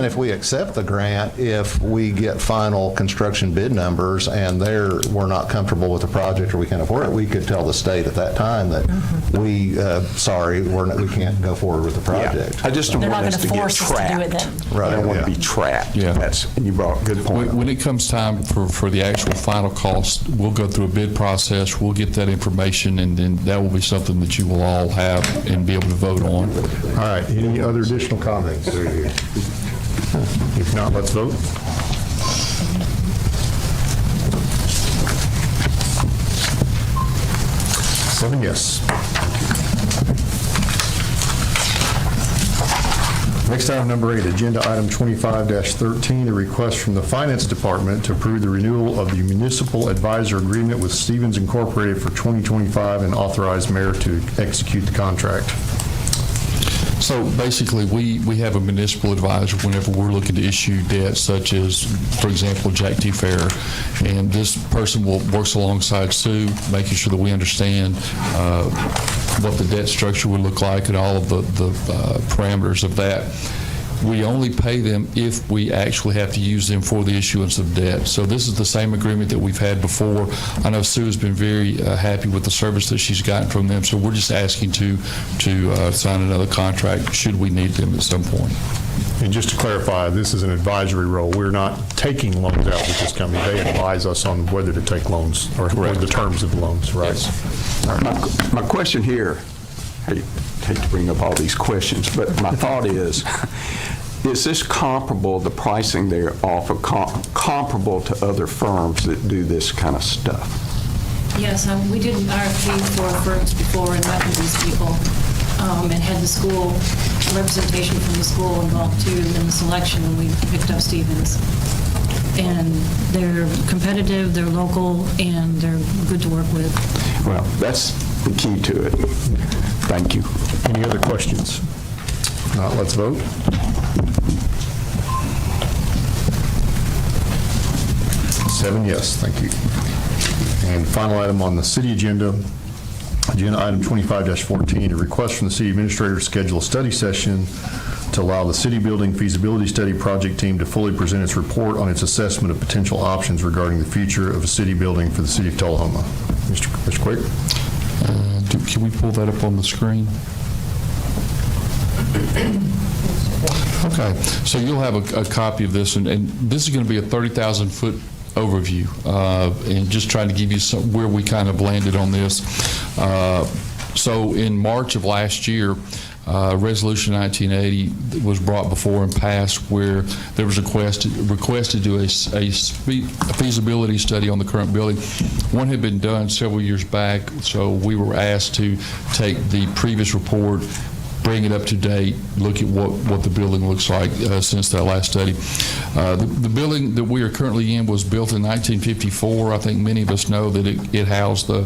if we accept the grant, if we get final construction bid numbers and we're not comfortable with the project or we can't afford it, we could tell the state at that time that we can't go forward with the project. Yeah. I just don't They're want not us to gonna get force us to do it trapped. then. Right, I don't want yeah. to be trapped. Yeah. And you brought a good point. When it comes time for the actual final cost, we'll go through a bid process, we'll get that information, and then that will be something that you will all have and be able to vote on. All right, any other additional comments? If not, let's vote. Seven yes. Next item, number 8, agenda item 25-13, a request from the Finance Department to approve the renewal of the municipal advisor agreement with Stevens Incorporated for 2025 and authorize mayor to execute the contract. So basically, we have a municipal advisor whenever we're looking to issue debt, such as, for example, Jack T. Fair. And this person works alongside Sue, making sure that we understand what the debt structure would look like and all of the parameters of that. We only pay them if we actually have to use them for the issuance of debt. So this is the same agreement that we've had before. I know Sue has been very happy with the service that she's gotten from them, so we're just asking to sign another contract should we need them at some point. And just to clarify, this is an advisory role. We're not taking loans out with this company. They advise us on whether to take loans or the terms of the loans, right? Yes. My question here, I hate to bring up all these questions, but my thought is this comparable, the pricing they offer, comparable to other firms that do this kind of stuff? Yes, we did an RFP for firms before and met with these people and had the school, representation from the school involved too in the selection when we picked up Stevens. And they're competitive, they're local, and they're good to work with. Well, that's the key to it. Thank you. Any other questions? If not, let's vote. Seven yes, thank you. And final item on the city agenda, agenda item 25-14, a request from the city administrator to schedule a study session to allow the city building feasibility study project team to fully present its report on its assessment of potential options regarding the future of a city building for the city of Tullahoma. Mr. Quick? Can we pull that up on the screen? Okay, so you'll have a copy of this, and this is going to be a 30,000-foot overview, and just trying to give you where we kind of landed on this. So in March of last year, Resolution 1980 was brought before and passed, where there was a request to do a feasibility study on the current building. One had been done several years back, so we were asked to take the previous report, bring it up to date, look at what the building looks like since that last study. The building that we are currently in was built in 1954. I think many of us know that it housed the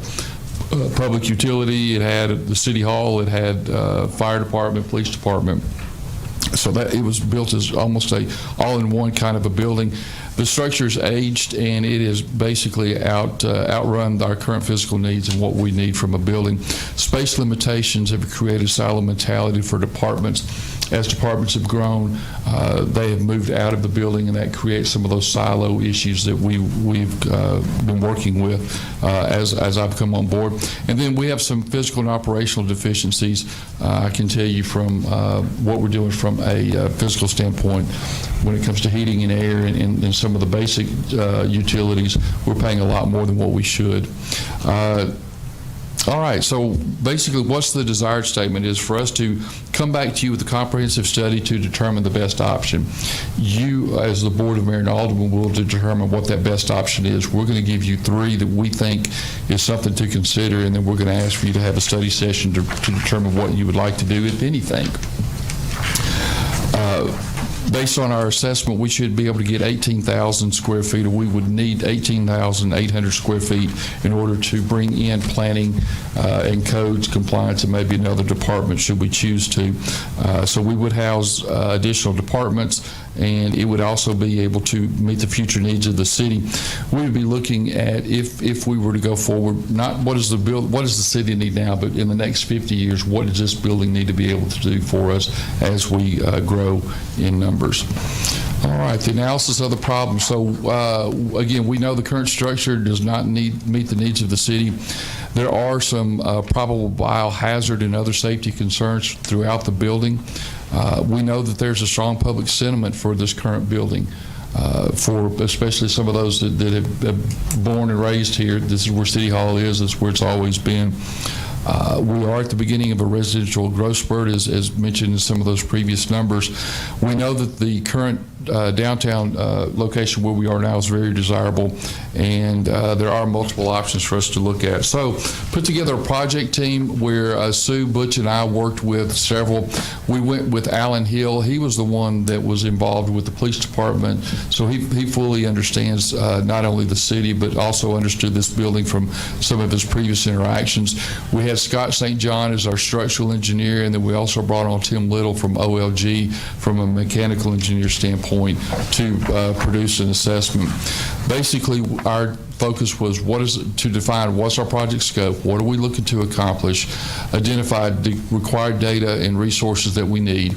public utility, it had the city hall, it had fire department, police department. So that it was built as almost a all-in-one kind of a building. The structure is aged, and it has basically outrun our current physical needs and what we need from a building. Space limitations have created silo mentality for departments. As departments have grown, they have moved out of the building, and that creates some of those silo issues that we've been working with as I've come on board. And then we have some physical and operational deficiencies. I can tell you from what we're doing from a physical standpoint when it comes to heating and air and some of the basic utilities, we're paying a lot more than what we should. All right, so basically what's the desired statement is for us to come back to you with a comprehensive study to determine the best option. You, as the Board of Mayor and Aldermen, will determine what that best option is. We're going to give you 3 that we think is something to consider, and then we're going to ask for you to have a study session to determine what you would like to do, if anything. Based on our assessment, we should be able to get 18,000 square feet, or we would need 18,800 square feet in order to bring in planning and codes compliance and maybe another department should we choose to. So we would house additional departments, and it would also be able to meet the future needs of the city. We would be looking at, if we were to go forward, not what does the city need now, but in the next 50 years, what does this building need to be able to do for us as we grow in numbers. All right, the analysis of the problem. So again, we know the current structure does not meet the needs of the city. There are some probable biohazard and other safety concerns throughout the building. We know that there's a strong public sentiment for this current building. For especially some of those that have been born and raised here. This is where City Hall is. This is where it's always been. We are at the beginning of a residential growth spurt, as mentioned in some of those previous numbers. We know that the current downtown location where we are now is very desirable, and there are multiple options for us to look at. So put together a project team where Sue, Butch, and I worked with several. We went with Alan Hill. He was the one that was involved with the police department, so he fully understands not only the city, but also understood this building from some of his previous interactions. We had Scott St. John as our structural engineer, and then we also brought on Tim Little from OLG from a mechanical engineer standpoint to produce an assessment. Basically, our focus was to define what's our project scope, what are we looking to accomplish, identify the required data and resources that we need.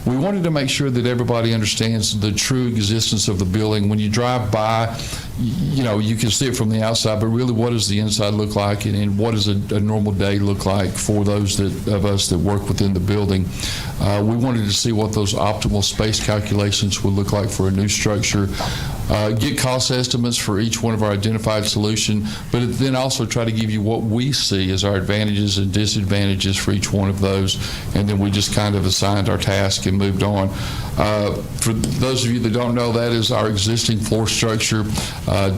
We wanted to make sure that everybody understands the true existence of the building. When you drive by, you can see it from the outside, but really what does the inside look like, and what does a normal day look like for those of us that work within the building. We wanted to see what those optimal space calculations would look like for a new structure, get cost estimates for each one of our identified solution, but then also try to give you what we see as our advantages and disadvantages for each one of those, and then we just kind of assigned our task and moved on. For those of you that don't know, that is our existing floor structure.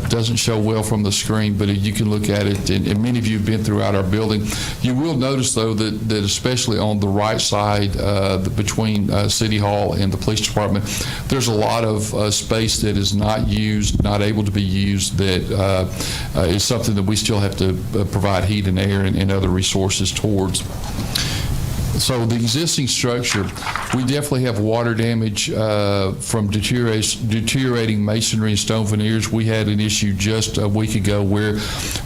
Doesn't show well from the screen, but you can look at it, and many of you have been throughout our building. You will notice, though, that especially on the right side between City Hall and the police department, there's a lot of space that is not used, not able to be used, that is something that we still have to provide heat and air and other resources towards. So the existing structure, we definitely have water damage from deteriorating masonry and stone veneers. We had an issue just a week ago where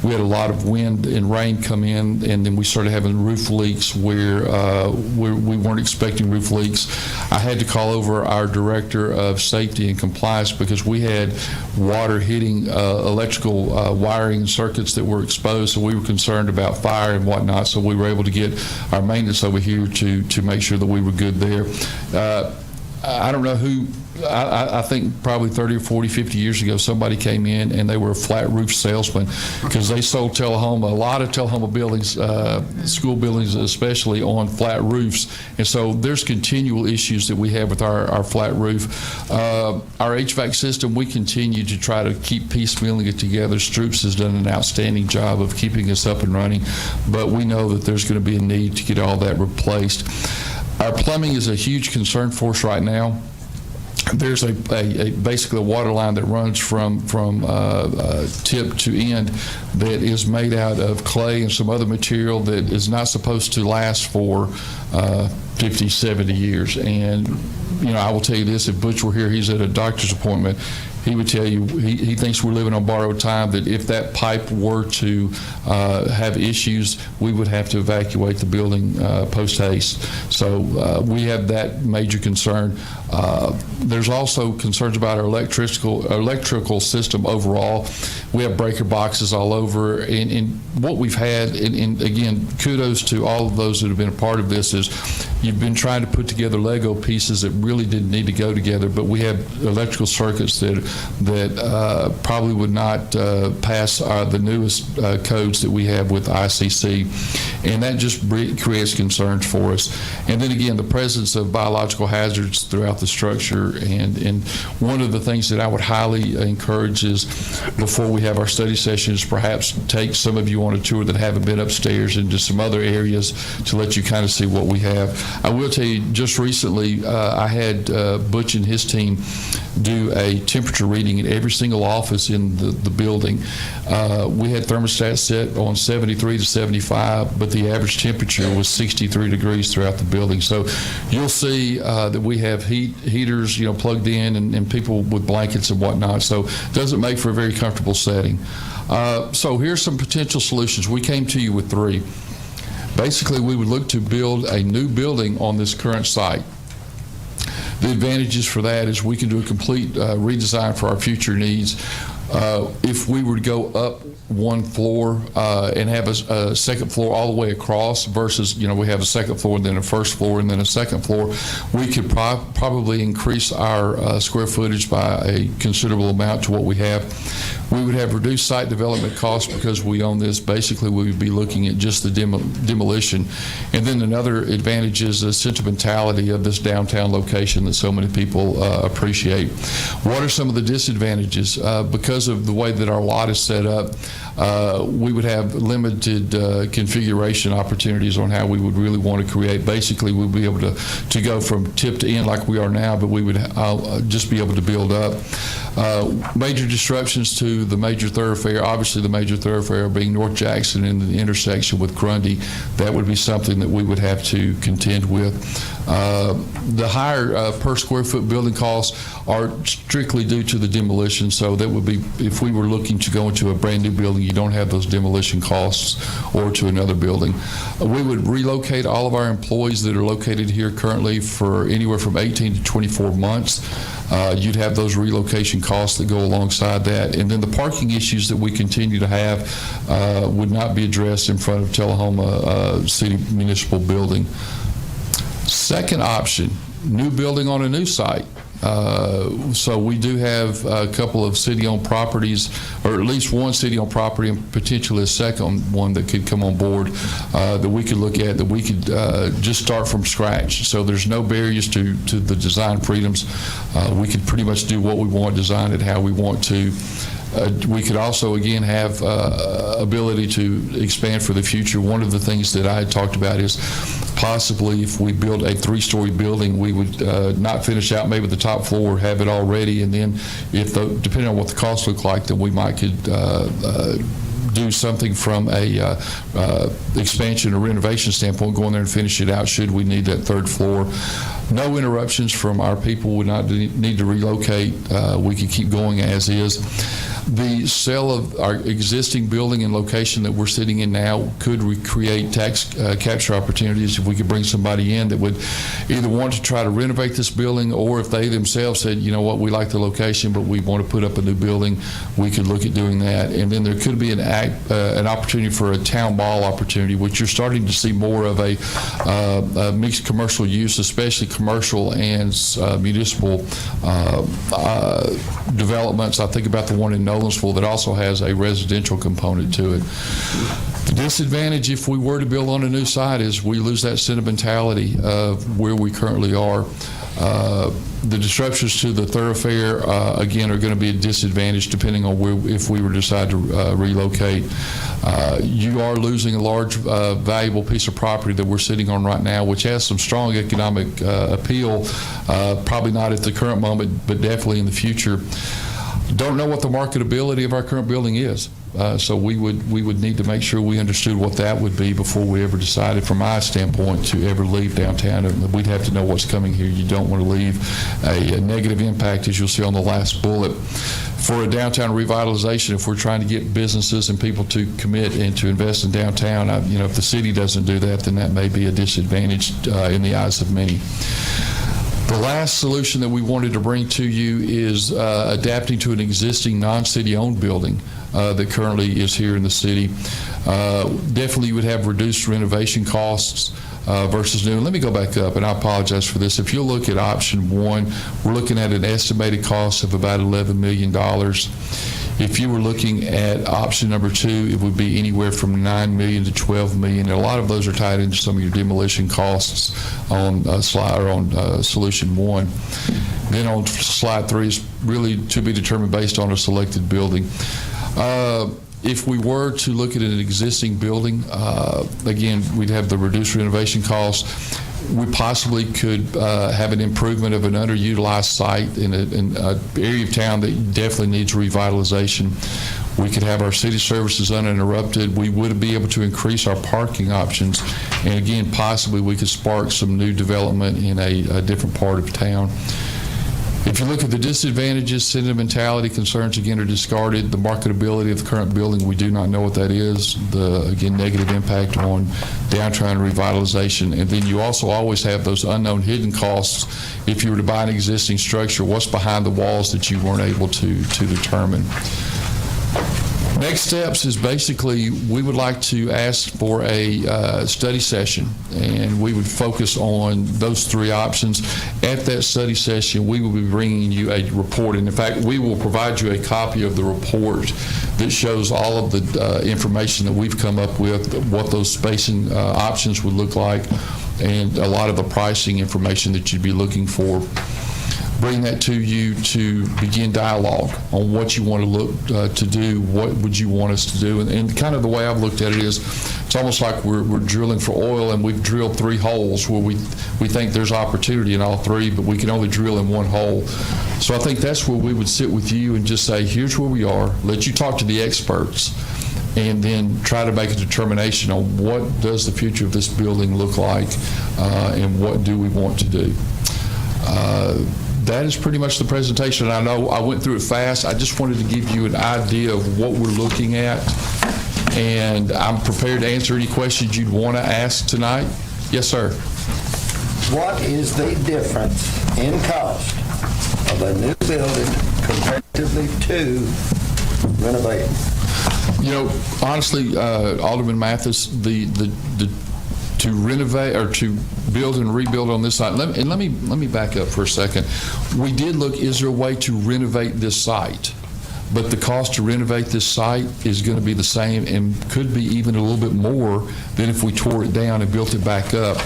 we had a lot of wind and rain come in, and then we started having roof leaks where we weren't expecting roof leaks. I had to call over our director of safety and compliance because we had water hitting electrical wiring and circuits that were exposed, so we were concerned about fire and whatnot, so we were able to get our maintenance over here to make sure that we were good there. I don't know who, I think probably 30 or 40, 50 years ago, somebody came in and they were a flat roof salesman because they sold Tullahoma, a lot of Tullahoma buildings, school buildings especially, on flat roofs. And so there's continual issues that we have with our flat roof. Our HVAC system, we continue to try to keep piecemealing it together. Stroups has done an outstanding job of keeping us up and running, but we know that there's going to be a need to get all that replaced. Our plumbing is a huge concern for us right now. There's basically a water line that runs from tip to end that is made out of clay and some other material that is not supposed to last for 50, 70 years. And I will tell you this, if Butch were here, he's at a doctor's appointment. he would tell you he thinks we're living on borrowed time, that if that pipe were to have issues, we would have to evacuate the building post haste. So we have that major concern. There's also concerns about our electrical system overall. We have breaker boxes all over, and what we've had, and again, kudos to all of those that have been a part of this, is you've been trying to put together Lego pieces that really didn't need to go together, but we have electrical circuits that probably would not pass the newest codes that we have with ICC, and that just creates concerns for us. And then again, the presence of biological hazards throughout the structure, and one of the things that I would highly encourage is, before we have our study sessions, perhaps take some of you on a tour that haven't been upstairs into some other areas to let you kind of see what we have. I will tell you, just recently, I had Butch and his team do a temperature reading in every single office in the building. We had thermostats set on 73 to 75, but the average temperature was 63 degrees throughout the building. So you'll see that we have heaters, plugged in, and people with blankets and whatnot. So it doesn't make for a very comfortable setting. So here's some potential solutions. We came to you with 3. Basically, we would look to build a new building on this current site. The advantages for that is we can do a complete redesign for our future needs. If we were to go up one floor and have a second floor all the way across versus, we have a second floor and then a first floor and then a second floor, we could probably increase our square footage by a considerable amount to what we have. We would have reduced site development costs because we own this. Basically, we would be looking at just the demolition. And then another advantage is the sentimentality of this downtown location that so many people appreciate. What are some of the disadvantages? Because of the way that our lot is set up, we would have limited configuration opportunities on how we would really want to create. Basically, we'd be able to go from tip to end like we are now, but we would just be able to build up. Major disruptions to the major thoroughfare, obviously the major thoroughfare being North Jackson and the intersection with Grundy, that would be something that we would have to contend with. The higher per square foot building costs are strictly due to the demolition, so that would be, if we were looking to go into a brand new building, you don't have those demolition costs, or to another building. We would relocate all of our employees that are located here currently for anywhere from 18 to 24 months. You'd have those relocation costs that go alongside that. And then the parking issues that we continue to have would not be addressed in front of Tullahoma City Municipal Building. Second option, new building on a new site. So we do have a couple of city-owned properties, or at least one city-owned property, and potentially a second one that could come on board that we could look at, that we could just start from scratch. So there's no barriers to the design freedoms. We could pretty much do what we want, design it how we want to. We could also, again, have ability to expand for the future. One of the things that I had talked about is possibly if we build a 3-story building, we would not finish out maybe the top floor, have it all ready, and then depending on what the costs look like, then we might could do something from a expansion or renovation standpoint, go in there and finish it out should we need that 3rd floor. No interruptions from our people, would not need to relocate. We could keep going as is. The sale of our existing building and location that we're sitting in now could create tax capture opportunities if we could bring somebody in that would either want to try to renovate this building, or if they themselves said, you know what, we like the location, but we want to put up a new building, we could look at doing that. And then there could be an opportunity for a town mall opportunity, which you're starting to see more of a mixed commercial use, especially commercial and municipal developments. I think about the one in Nolensville that also has a residential component to it. The disadvantage if we were to build on a new site is we lose that sentimentality of where we currently are. The disruptions to the thoroughfare, again, are going to be a disadvantage depending on if we were to decide to relocate. You are losing a large, valuable piece of property that we're sitting on right now, which has some strong economic appeal, probably not at the current moment, but definitely in the future. Don't know what the marketability of our current building is. So we would need to make sure we understood what that would be before we ever decided, from my standpoint, to ever leave downtown. We'd have to know what's coming here. You don't want to leave a negative impact, as you'll see on the last bullet. For a downtown revitalization, if we're trying to get businesses and people to commit and to invest in downtown, if the city doesn't do that, then that may be a disadvantage in the eyes of many. The last solution that we wanted to bring to you is adapting to an existing non-city owned building that currently is here in the city. Definitely you would have reduced renovation costs versus new. And let me go back up, and I apologize for this. If you'll look at option 1, we're looking at an estimated cost of about $11 million. If you were looking at option number 2, it would be anywhere from $9 million to $12 million. And a lot of those are tied into some of your demolition costs on solution 1. Then on slide 3 is really to be determined based on a selected building. If we were to look at an existing building, again, we'd have the reduced renovation costs. We possibly could have an improvement of an underutilized site in an area of town that definitely needs revitalization. We could have our city services uninterrupted. We would be able to increase our parking options. And again, possibly we could spark some new development in a different part of town. If you look at the disadvantages, sentimentality concerns, again, are discarded. The marketability of the current building, we do not know what that is. Again, negative impact on downtown revitalization. And then you also always have those unknown hidden costs. If you were to buy an existing structure, what's behind the walls that you weren't able to determine? Next steps is basically we would like to ask for a study session, and we would focus on those 3 options. At that study session, we will be bringing you a report, and in fact, we will provide you a copy of the report that shows all of the information that we've come up with, what those spacing options would look like, and a lot of the pricing information that you'd be looking for. Bring that to you to begin dialogue on what you want to look to do, what would you want us to do. And kind of the way I've looked at it is it's almost like we're drilling for oil, and we've drilled 3 holes where we think there's opportunity in all 3, but we can only drill in 1 hole. So I think that's where we would sit with you and just say, here's where we are, let you talk to the experts, and then try to make a determination on what does the future of this building look like, and what do we want to do. That is pretty much the presentation. I know I went through it fast. I just wanted to give you an idea of what we're looking at, and I'm prepared to answer any questions you'd want to ask tonight. Yes, sir. What is the difference in cost of a new building comparatively to renovating? Honestly, Alderman Mathis, to renovate or to build and rebuild on this site. Let me back up for a second. We did look, is there a way to renovate this site? But the cost to renovate this site is going to be the same and could be even a little bit more than if we tore it down and built it back up.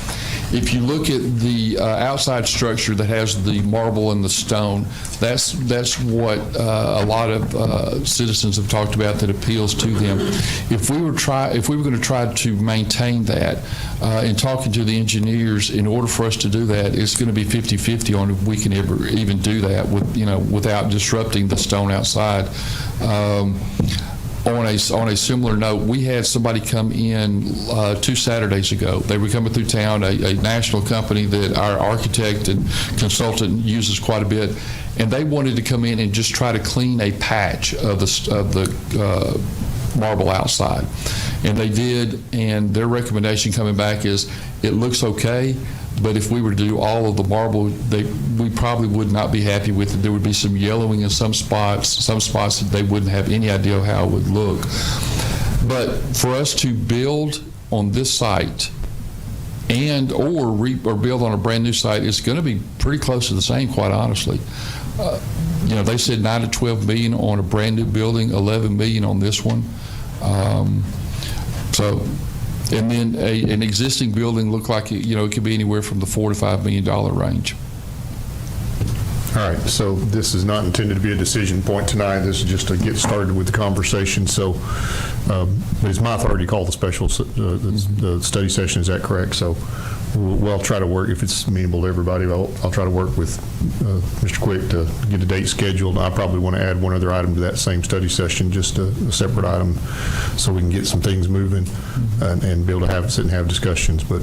If you look at the outside structure that has the marble and the stone, that's what a lot of citizens have talked about that appeals to them. If we were going to try to maintain that, in talking to the engineers, in order for us to do that, it's going to be 50-50 on if we can ever even do that without disrupting the stone outside. On a similar note, we had somebody come in 2 Saturdays ago. They were coming through town, a national company that our architect and consultant uses quite a bit, and they wanted to come in and just try to clean a patch of the marble outside. And they did, and their recommendation coming back is it looks okay, but if we were to do all of the marble, we probably would not be happy with it. There would be some yellowing in some spots that they wouldn't have any idea how it would look. But for us to build on this site or build on a brand new site, it's going to be pretty close to the same, quite honestly. They said $9 to $12 million on a brand new building, $11 million on this one. And then an existing building looked like it could be anywhere from the $4 to $5 million range. All right, so this is not intended to be a decision point tonight. This is just to get started with the conversation. So it's my authority to call the special the study session. Is that correct? So we'll try to work, if it's amenable to everybody, I'll try to work with Mr. Quick to get a date scheduled. I probably want to add one other item to that same study session, just a separate item, so we can get some things moving and be able to sit and have discussions. But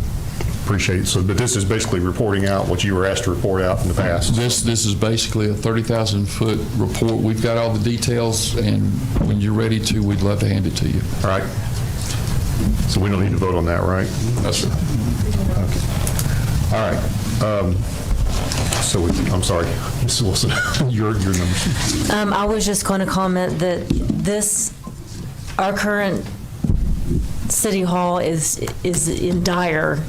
appreciate it. But this is basically reporting out what you were asked to report out in the past. This is basically a 30,000-foot report. We've got all the details, and when you're ready to, we'd love to hand it to you. All right. So we don't need to vote on that, right? No, sir. Okay. All right. So I'm sorry, Ms. Wilson, your numbers. I was just going to comment that our current City Hall is in dire,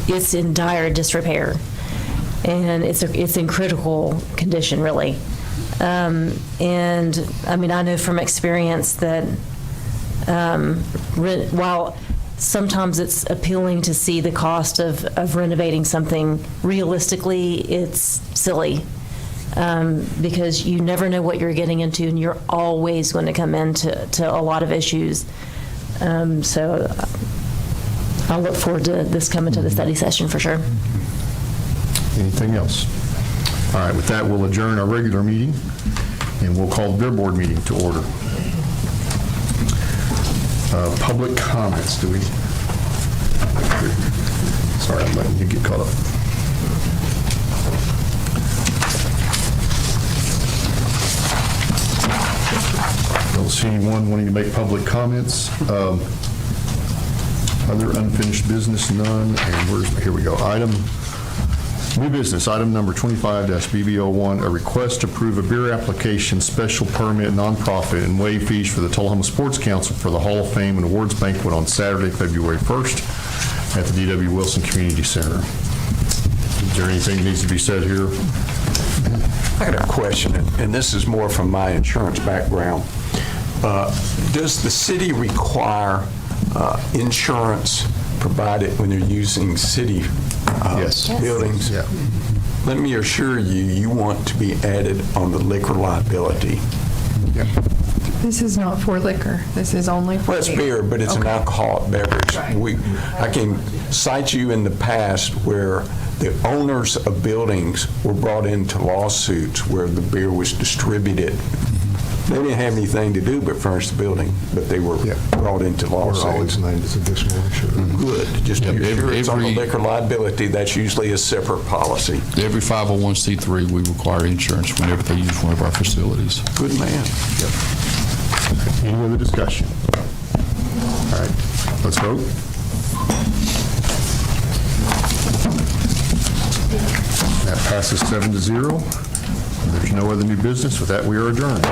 it's in dire disrepair, and it's in critical condition, really. And I mean, I know from experience that while sometimes it's appealing to see the cost of renovating something, realistically, it's silly. Because you never know what you're getting into, and you're always going to come into a lot of issues. So I'll look forward to this coming to the study session for sure. Anything else? All right, with that, we'll adjourn our regular meeting, and we'll call the Beer Board meeting to order. Public comments, do we? Sorry, I'm letting you get caught up. Don't see anyone wanting to make public comments. Other unfinished business, none. And here we go. New business, item number 25-BB01, a request to approve a beer application special permit nonprofit and waive fees for the Tullahoma Sports Council for the Hall of Fame and Awards Banquet on Saturday, February 1st at the D.W. Wilson Community Center. Is there anything that needs to be said here? I got a question, and this is more from my insurance background. Does the city require insurance provided when they're using city buildings? Yeah. Let me assure you, you want to be added on the liquor liability. Yeah. This is not for liquor. This is only for Well, it's beer, but it's an alcoholic beverage. I can cite you in the past where the owners of buildings were brought into lawsuits where the beer was distributed. They didn't have anything to do but furnish the building, but they were brought into lawsuits. We're always named as additional insurance. Good. Just to be sure it's on the liquor liability, that's usually a separate policy. Every 501c3, we require insurance whenever they use one of our facilities. Good man. Yep. Any other discussion? All right, let's vote. That passes 7-0. There's no other new business. With that, we are adjourned.